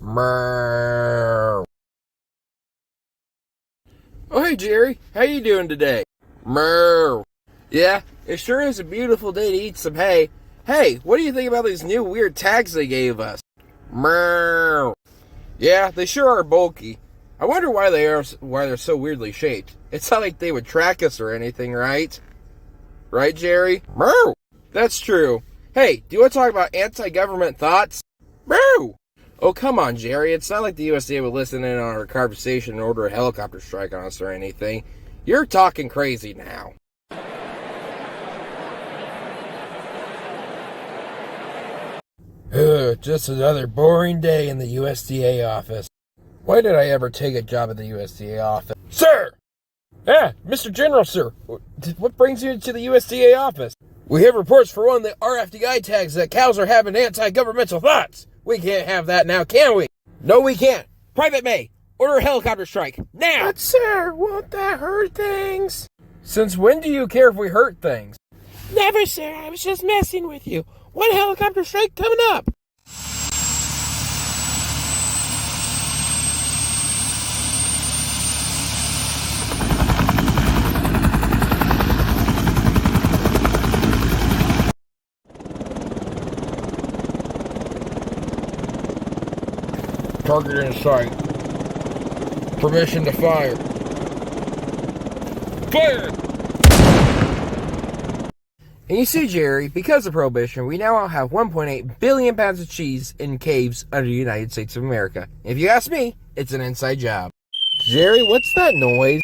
Meow. Oh, hey, Jerry. How you doing today? Meow. Yeah, it sure is a beautiful day to eat some hay. Hey, what do you think about these new weird tags they gave us? Meow. Yeah, they sure are bulky. I wonder why they're so weirdly shaped. It's not like they would track us or anything, right? Right, Jerry? Meow. That's true. Hey, do you want to talk about anti-government thoughts? Meow. Oh, come on, Jerry. It's not like the USDA would listen in on our conversation and order a helicopter strike on us or anything. You're talking crazy now. Ugh, just another boring day in the USDA office. Why did I ever take a job at the USDA office? Sir! Ah, Mr. General, sir. What brings you to the USDA office? We have reports for one that RFDI tags that cows are having anti-governmental thoughts. We can't have that now, can we? No, we can't. Private May, order a helicopter strike, now! But sir, won't that hurt things? Since when do you care if we hurt things? Never, sir. I was just messing with you. One helicopter strike coming up. Target in sight. Permission to fire. Fire! And you see, Jerry, because of Prohibition, we now have 1.8 billion pounds of cheese in caves under the United States of America. If you ask me, it's an inside job. Jerry, what's that noise?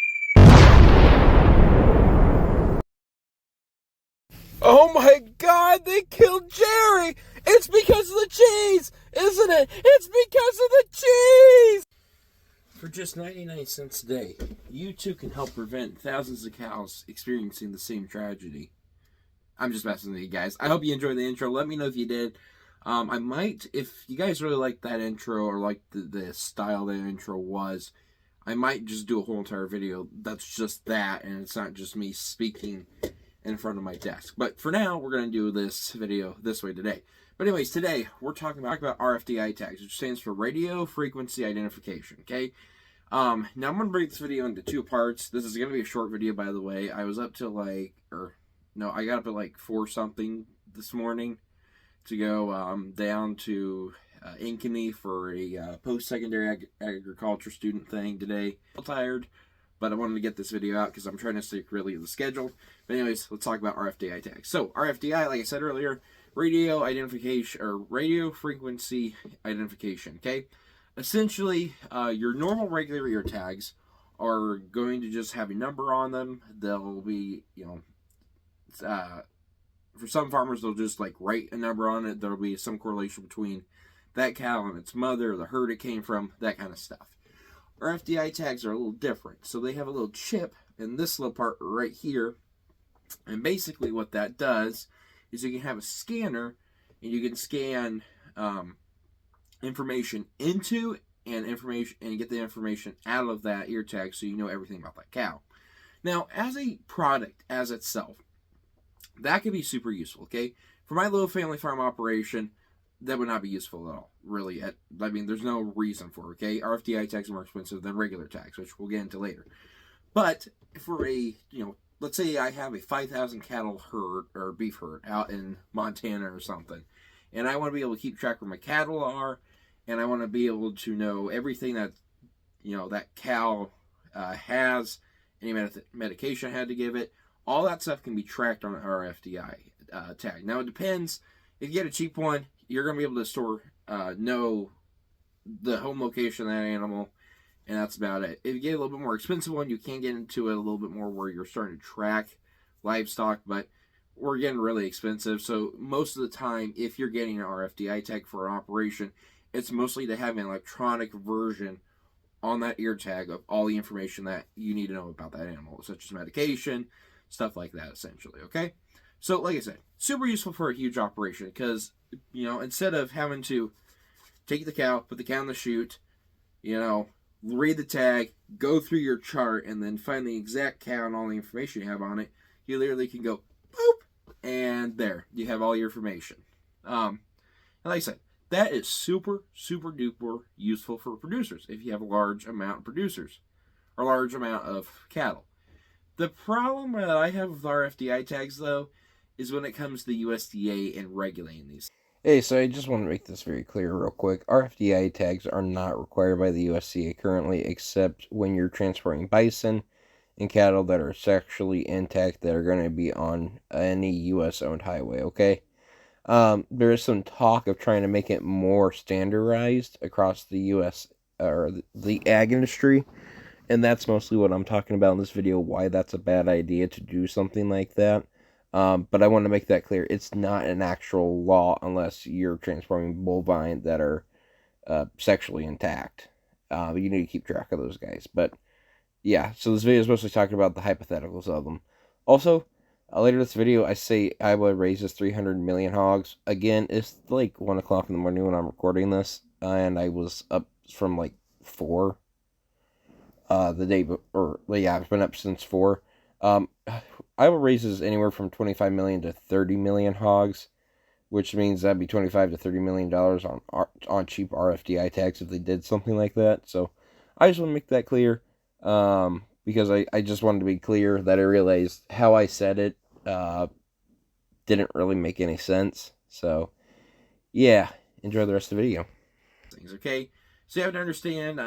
Oh my God, they killed Jerry! It's because of the cheese, isn't it? It's because of the cheese! For just 99 cents a day, you too can help prevent thousands of cows experiencing the same tragedy. I'm just messing with you guys. I hope you enjoyed the intro. Let me know if you did. I might, if you guys really like that intro or like the style that intro was, I might just do a whole entire video that's just that, and it's not just me speaking in front of my desk. But for now, we're going to do this video this way today. But anyways, today, we're talking about RFDI tags, which stands for Radio Frequency Identification, okay? Now, I'm going to break this video into two parts. This is going to be a short video, by the way. I was up till I got up at like 4 something this morning to go down to Ankeny for a post-secondary agriculture student thing today. I'm tired, but I wanted to get this video out because I'm trying to stick really to the schedule. But anyways, let's talk about RFDI tags. So RFDI, like I said earlier, radio identification or radio frequency identification. Okay, essentially, your normal regular ear tags are going to just have a number on them. They'll be, for some farmers, they'll just like write a number on it. There'll be some correlation between that cow and its mother, the herd it came from, that kind of stuff. RFDI tags are a little different. So they have a little chip in this little part right here. And basically what that does is you can have a scanner and you can scan information into and get the information out of that ear tag so you know everything about that cow. Now, as a product as itself, that could be super useful, okay? For my little family farm operation, that would not be useful at all, really. There's no reason for it, okay? RFDI tags are more expensive than regular tags, which we'll get into later. But for let's say I have a 5,000 cattle herd or beef herd out in Montana or something, and I want to be able to keep track where my cattle are, and I want to be able to know everything that, that cow has, any medication I had to give it. All that stuff can be tracked on an RFDI tag. Now, it depends. If you get a cheap one, you're going to be able to know the home location of that animal, and that's about it. If you get a little bit more expensive one, you can get into it a little bit more where you're starting to track livestock, but we're getting really expensive. So most of the time, if you're getting an RFDI tag for an operation, it's mostly to have an electronic version on that ear tag of all the information that you need to know about that animal, such as medication, stuff like that, essentially, okay? So, like I said, super useful for a huge operation because, instead of having to take the cow, put the cow in the chute, read the tag, go through your chart, and then find the exact cow and all the information you have on it, you literally can go, boop, and there, you have all your information. And like I said, That is super, super duper useful for producers if you have a large amount of producers or large amount of cattle. The problem that I have with RFDI tags, though, is when it comes to the USDA and regulating these. Hey, so I just want to make this very clear real quick. RFDI tags are not required by the USDA currently, except when you're transporting bison and cattle that are sexually intact that are going to be on any U.S.-owned highway, okay? There is some talk of trying to make it more standardized across the U.S. or the ag industry, and that's mostly what I'm talking about in this video, why that's a bad idea to do something like that. But I want to make that clear. It's not an actual law unless you're transporting bovine that are sexually intact. You need to keep track of those guys. But yeah, so this video is mostly talking about the hypotheticals of them. Also, later this video, I say Iowa raises 300 million hogs. Again, it's like 1 o'clock in the morning when I'm recording this, and I was up from like 4 the day, yeah, I've been up since 4. Iowa raises anywhere from 25 million to 30 million hogs, which means that'd be 25 to 30 million dollars on cheap RFDI tax if they did something like that. So I just want to make that clear, because I just wanted to be clear that I realized how I said it didn't really make any sense. So yeah, enjoy the rest of the video. Things, okay? So you have to understand,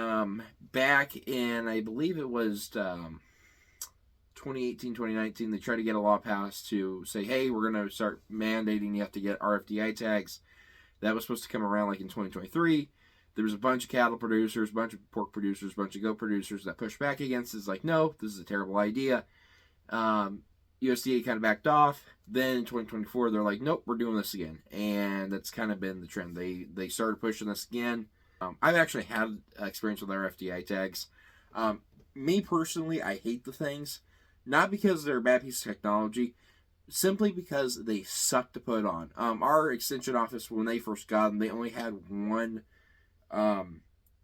back in, I believe it was 2018, 2019, they tried to get a law passed to say, hey, we're going to start mandating you have to get RFDI tags. That was supposed to come around like in 2023. There was a bunch of cattle producers, a bunch of pork producers, a bunch of goat producers that pushed back against it. It's like, no, this is a terrible idea. USDA kind of backed off. Then in 2024, they're like, nope, we're doing this again. And that's kind of been the trend. They started pushing this again. I've actually had experience with RFDI tags. Me personally, I hate the things. Not because they're a bad piece of technology, simply because they suck to put on. Our extension office, when they first got them, they only had one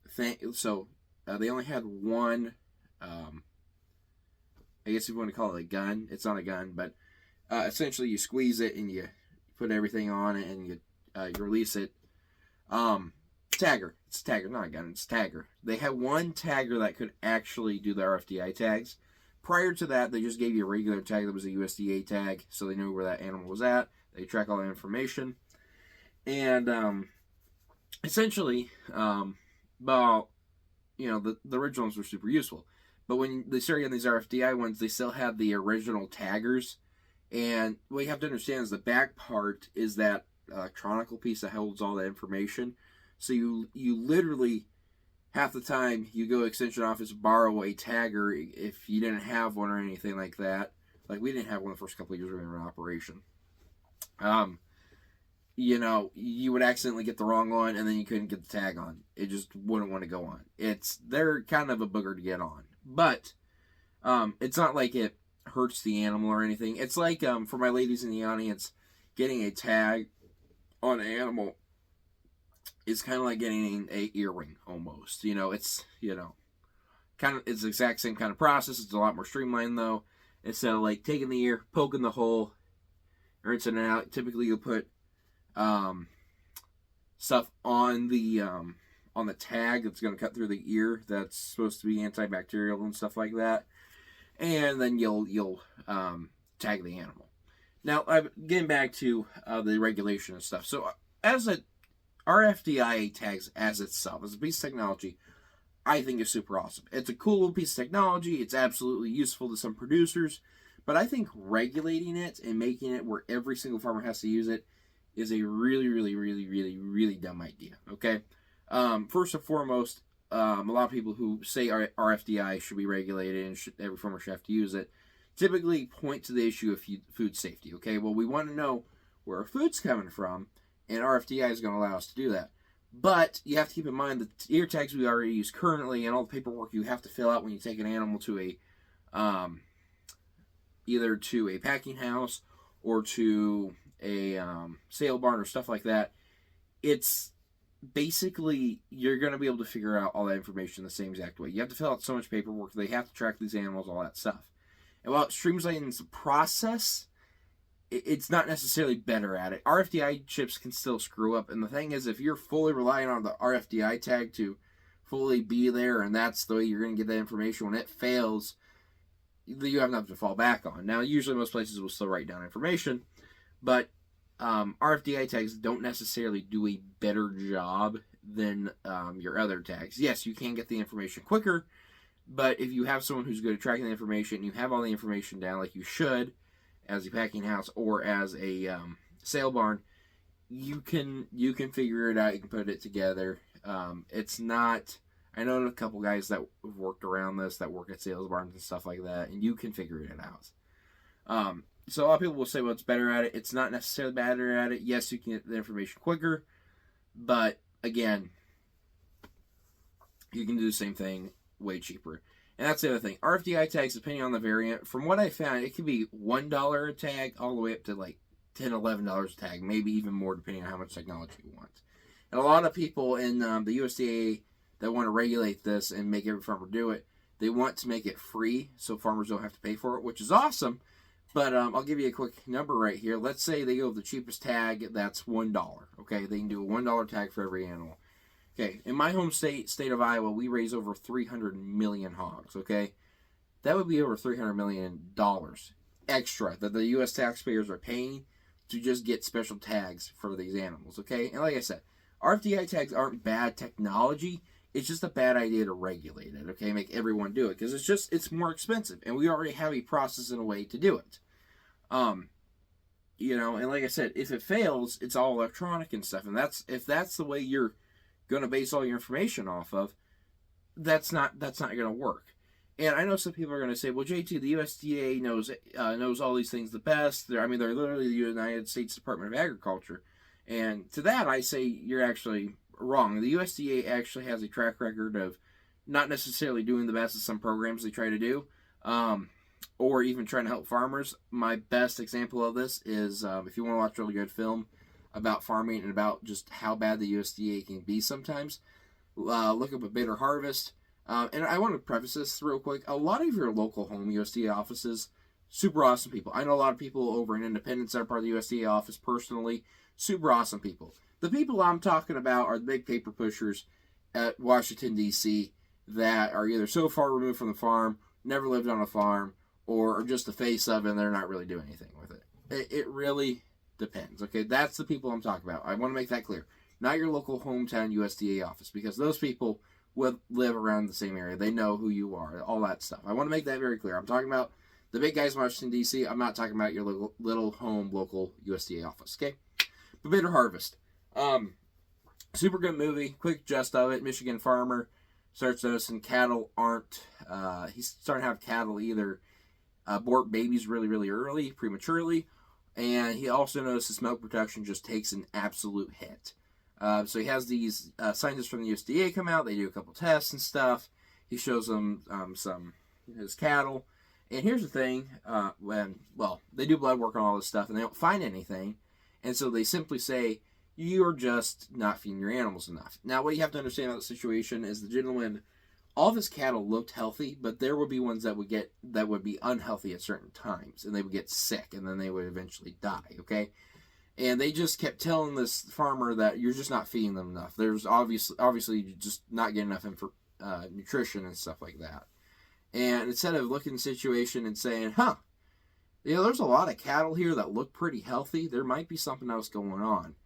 thing. So they only had one, I guess if you want to call it a gun. It's not a gun, but essentially you squeeze it and you put everything on it and you release it. Tagger. It's a tagger, not a gun. It's a tagger. They had one tagger that could actually do the RFDI tags. Prior to that, they just gave you a regular tag that was a USDA tag, so they knew where that animal was at. They track all that information. And essentially, well, the original ones were super useful. But when they started getting these RFDI ones, they still had the original taggers. And what you have to understand is the back part is that electronical piece that holds all that information. So you literally, half the time you go to extension office, borrow a tagger if you didn't have one or anything like that. Like we didn't have one the first couple of years we were in operation. You would accidentally get the wrong one and then you couldn't get the tag on. It just wouldn't want to go on. They're kind of a booger to get on. But it's not like it hurts the animal or anything. It's like, for my ladies in the audience, getting a tag on an animal is kind of like getting an earring almost. It's it's the exact same kind of process. It's a lot more streamlined though. Instead of like taking the ear, poking the hole, rinsing it out. Typically you'll put stuff on the tag that's going to cut through the ear that's supposed to be antibacterial and stuff like that, and then you'll tag the animal. Now, getting back to the regulation and stuff. So as a RFDI tags as itself, as a piece of technology, I think is super awesome. It's a cool little piece of technology. It's absolutely useful to some producers, but I think regulating it and making it where every single farmer has to use it is a really, really, really, really, really dumb idea. Okay, first and foremost, a lot of people who say RFDI should be regulated and every farmer should have to use it, typically point to the issue of food safety. Okay, well, we want to know where our food's coming from, and RFDI is going to allow us to do that. But you have to keep in mind that the ear tags we already use currently and all the paperwork you have to fill out when you take an animal to either to a packing house or to a sale barn or stuff like that, it's basically you're going to be able to figure out all that information the same exact way. You have to fill out so much paperwork. They have to track these animals, all that stuff. And while it streamlines the process, it's not necessarily better at it. RFID chips can still screw up, and the thing is, if you're fully relying on the RFID tag to fully be there, and that's the way you're going to get that information, when it fails, you have nothing to fall back on. Now, usually most places will still write down information, but RFID tags don't necessarily do a better job than your other tags. Yes, you can get the information quicker, but if you have someone who's good at tracking the information, you have all the information down like you should, as a packing house or as a sale barn, you can figure it out. You can put it together. It's not. I know a couple guys that have worked around this, that work at sales barns and stuff like that, and you can figure it out. So a lot of people will say, well, it's better at it. It's not necessarily better at it. Yes, you can get the information quicker, but again, you can do the same thing way cheaper. And that's the other thing. RFID tags, depending on the variant, from what I found, it can be $1 a tag all the way up to like $10, $11 a tag, maybe even more depending on how much technology you want. And a lot of people in the USDA that want to regulate this and make every farmer do it, they want to make it free so farmers don't have to pay for it, which is awesome. But I'll give you a quick number right here. Let's say they go with the cheapest tag, that's $1. Okay, they can do a $1 tag for every animal. Okay, in my home state of Iowa, we raise over 300 million hogs, okay? That would be over $300 million extra that the U.S. taxpayers are paying to just get special tags for these animals, okay? And like I said, RFID tags aren't bad technology. It's just a bad idea to regulate it, okay? Make everyone do it because it's more expensive, and we already have a process and a way to do it. You know, and like I said, if it fails, it's all electronic and stuff, and if that's the way you're going to base all your information off of, that's not going to work. And I know some people are going to say, well, JT, the USDA knows all these things the best. They're literally the United States Department of Agriculture. And to that, I say you're actually wrong. The USDA actually has a track record of not necessarily doing the best of some programs they try to do, or even trying to help farmers. My best example of this is if you want to watch a really good film about farming and about just how bad the USDA can be sometimes, look up A Bitter Harvest. And I want to preface this real quick. A lot of your local home USDA offices, super awesome people. I know a lot of people over in Independence that are part of the USDA office personally. Super awesome people. The people I'm talking about are the big paper pushers at Washington, D.C. that are either so far removed from the farm, never lived on a farm, or are just the face of it and they're not really doing anything with it. It really depends, okay? That's the people I'm talking about. I want to make that clear. Not your local hometown USDA office, because those people will live around the same area. They know who you are, all that stuff. I want to make that very clear. I'm talking about the big guys in Washington, D.C. I'm not talking about your little home local USDA office, okay? But Bitter Harvest. Super good movie. Quick gist of it. Michigan farmer starts noticing cattle aren't, he's starting to have cattle either abort babies really, really early, prematurely, and he also notices milk production just takes an absolute hit. So he has these scientists from the USDA come out. They do a couple tests and stuff. He shows them his cattle. And here's the thing: they do blood work on all this stuff, and they don't find anything. And so they simply say, "You're just not feeding your animals enough." Now, what you have to understand about the situation is the gentleman, all of his cattle looked healthy, but there would be ones that would be unhealthy at certain times, and they would get sick, and then they would eventually die. Okay. And they just kept telling this farmer that you're just not feeding them enough. There's obviously just not getting enough nutrition and stuff like that. And instead of looking at the situation and saying, there's a lot of cattle here that look pretty healthy, there might be something else going on.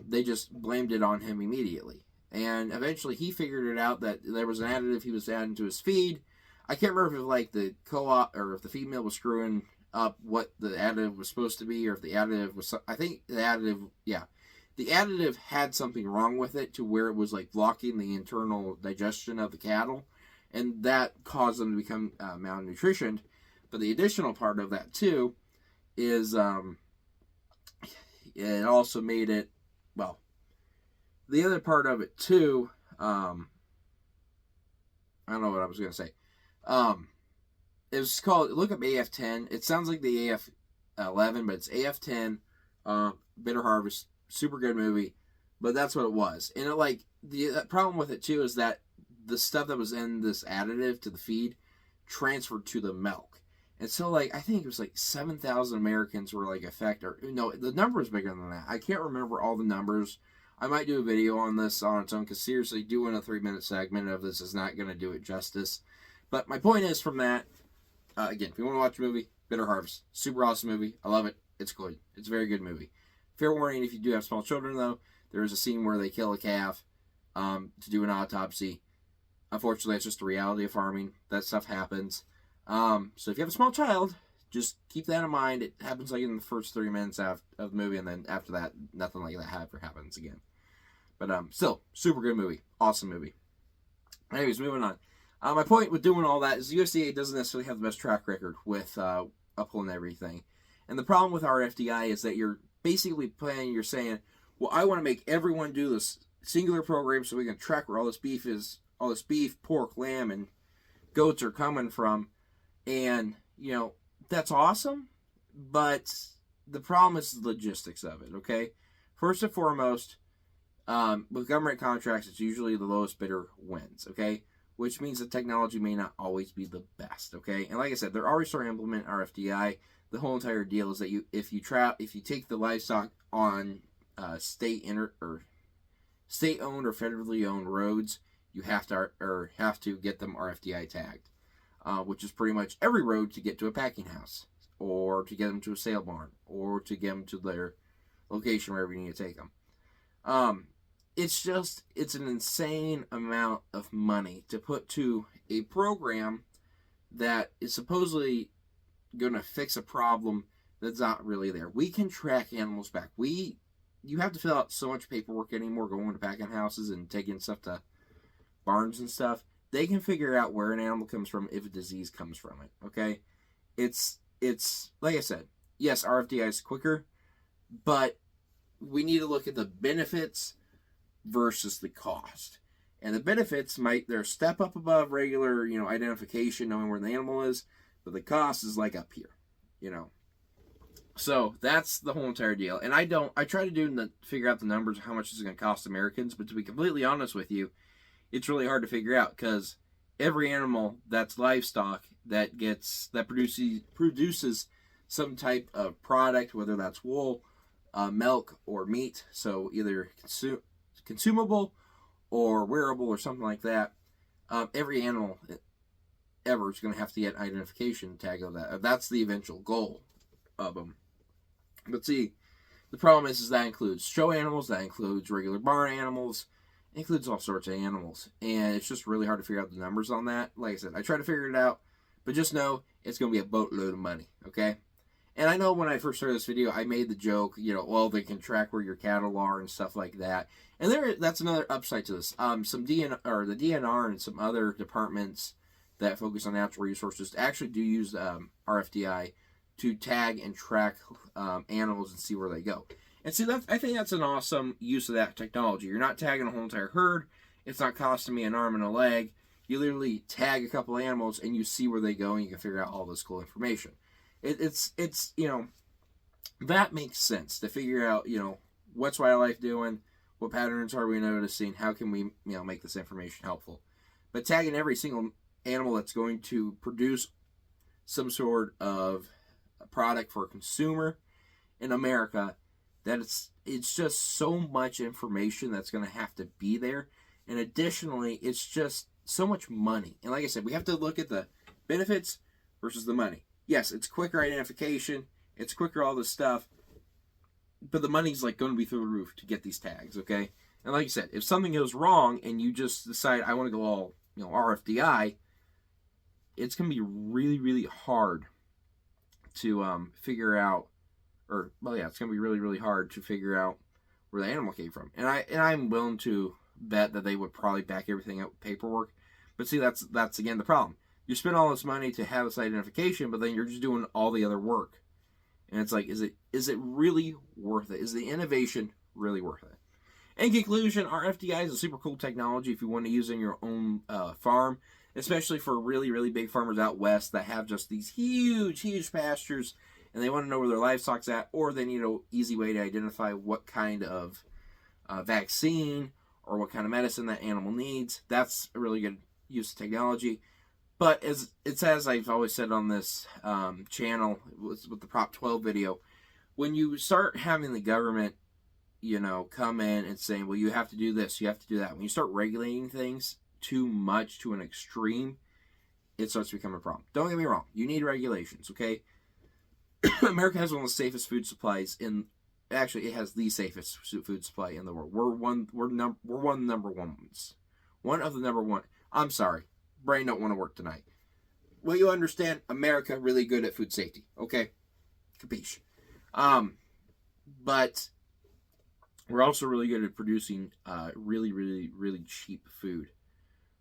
They just blamed it on him immediately. And eventually he figured it out that there was an additive he was adding to his feed. I can't remember if the co-op or if the feed mill was screwing up what the additive was supposed to be, or if the additive was, I think the additive had something wrong with it to where it was like blocking the internal digestion of the cattle, and that caused them to become malnutritioned. But the additional part of that too is it also made it, the other part of it too, I don't know what I was going to say. It was called, look up AF10. It sounds like the AF11, but it's AF10, Bitter Harvest, super good movie, but that's what it was. And the problem with it too is that the stuff that was in this additive to the feed transferred to the milk. And so, like, I think it was like 7,000 Americans were like affected. Or, no, the number is bigger than that. I can't remember all the numbers. I might do a video on this on its own, because seriously, doing a 3-minute segment of this is not going to do it justice. But my point is, from that, again, if you want to watch a movie, Bitter Harvest. Super awesome movie. I love it. It's good. It's a very good movie. Fair warning, if you do have small children, though, there is a scene where they kill a calf to do an autopsy. Unfortunately, it's just the reality of farming. That stuff happens. So if you have a small child, just keep that in mind. It happens like in the first 3 minutes of the movie, and then after that, nothing like that ever happens again. But still, super good movie. Awesome movie. Anyways, moving on. My point with doing all that is the USDA doesn't necessarily have the best track record with upholding everything. And the problem with our FDI is that you're basically you're saying, well, I want to make everyone do this singular program so we can track where all this beef, pork, lamb, and goats are coming from. And, that's awesome, but the problem is the logistics of it, okay? First and foremost, with government contracts, it's usually the lowest bidder wins, okay? Which means the technology may not always be the best, okay? And like I said, they're already starting to implement RFDI. The whole entire deal is that if you take the livestock on state-owned or federally owned roads, you have to get them RFDI tagged, which is pretty much every road to get to a packing house, or to get them to a sale barn, or to get them to their location wherever you need to take them. It's an insane amount of money to put to a program that is supposedly going to fix a problem that's not really there. We can track animals back. You have to fill out so much paperwork anymore going to packing houses and taking stuff to barns and stuff. They can figure out where an animal comes from if a disease comes from it, okay? It's like I said, yes, RFDI is quicker, but we need to look at the benefits versus the cost. And the benefits they're a step up above regular, identification, knowing where the animal is, but the cost is like up here, So that's the whole entire deal. And I try to figure out the numbers of how much it's going to cost Americans, but to be completely honest with you, it's really hard to figure out, because every animal that's livestock that produces some type of product, whether that's wool, milk, or meat, so either consumable or wearable or something like that, every animal ever is going to have to get an identification tag of that. That's the eventual goal of them. But see, the problem is that includes show animals, that includes regular barn animals, it includes all sorts of animals, and it's just really hard to figure out the numbers on that. Like I said, I try to figure it out, but just know it's going to be a boatload of money, okay? And I know when I first started this video, I made the joke, well, they can track where your cattle are and stuff like that. And that's another upside to this. The DNR and some other departments that focus on natural resources actually do use RFDI to tag and track animals and see where they go. And see, I think that's an awesome use of that technology. You're not tagging a whole entire herd. It's not costing me an arm and a leg. You literally tag a couple animals and you see where they go, and you can figure out all this cool information. It's that makes sense to figure out, what's wildlife doing, what patterns are we noticing, how can we, make this information helpful. But tagging every single animal that's going to produce some sort of product for a consumer in America, that it's just so much information that's going to have to be there. And additionally, it's just so much money. And like I said, we have to look at the benefits versus the money. Yes, it's quicker identification, it's quicker all this stuff, but the money's going to be through the roof to get these tags, okay? And like I said, if something goes wrong and you just decide I want to go all RFDI, it's going to be really, really hard to figure out, it's going to be really, really hard to figure out where the animal came from. And I'm willing to bet that they would probably back everything up with paperwork. But see, that's again the problem. You spend all this money to have this identification, but then you're just doing all the other work. And it's like, is it really worth it? Is the innovation really worth it? In conclusion, RFDI is a super cool technology if you want to use it in your own farm, especially for really, really big farmers out west that have just these huge, huge pastures, and they want to know where their livestock's at, or they need an easy way to identify what kind of vaccine or what kind of medicine that animal needs. That's a really good use of technology. But as I've always said on this channel with the Prop 12 video, when you start having the government, come in and saying, well, you have to do this, you have to do that. When you start regulating things too much to an extreme, it starts to become a problem. Don't get me wrong. You need regulations, okay? America has one of the safest food supplies actually, it has the safest food supply in the world. We're one of the number ones. One of the number one. I'm sorry. Brain don't want to work tonight. Will you understand? America really good at food safety, okay? Capiche. But we're also really good at producing really, really, really cheap food,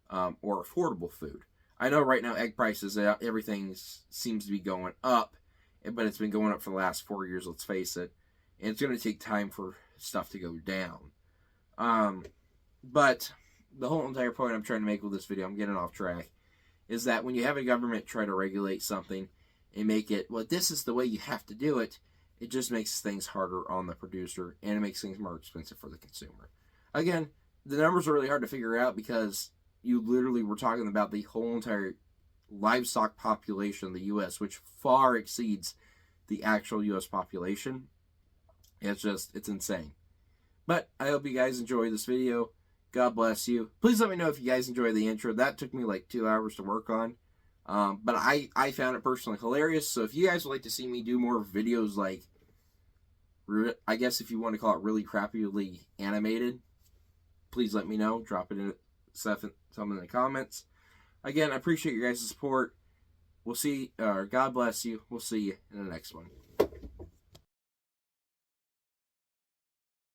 or affordable food. I know right now egg prices, everything seems to be going up, but it's been going up for the last 4 years, let's face it. And it's going to take time for stuff to go down. But the whole entire point I'm trying to make with this video, I'm getting off track, is that when you have a government try to regulate something and make it, well, this is the way you have to do it, it just makes things harder on the producer, and it makes things more expensive for the consumer. Again, the numbers are really hard to figure out because you literally were talking about the whole entire livestock population of the U.S., which far exceeds the actual U.S. population. It's insane. But I hope you guys enjoy this video. God bless you. Please let me know if you guys enjoy the intro. That took me like 2 hours to work on. But I found it personally hilarious. So if you guys would like to see me do more videos like, I guess if you want to call it really crappily animated, please let me know. Drop it in some in the comments. Again, I appreciate your guys' support. We'll see. God bless you. We'll see you in the next one.